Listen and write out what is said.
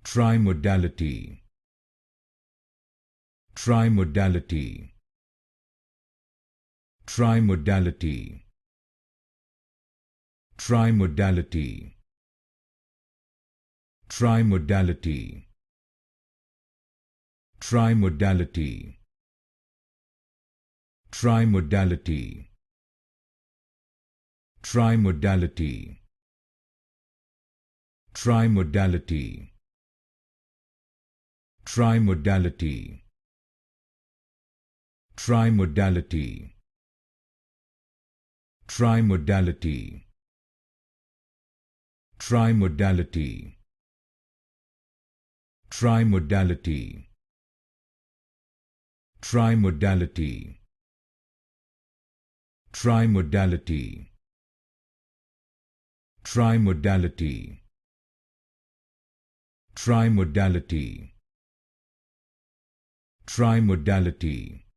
Trimodality. Trimodality. Trimodality. Trimodality. Trimodality. Trimodality. Trimodality. Trimodality. Trimodality. Trimodality. Trimodality. Trimodality. Trimodality. Trimodality. Trimodality. Trimodality. Trimodality. Trimodality. Trimodality.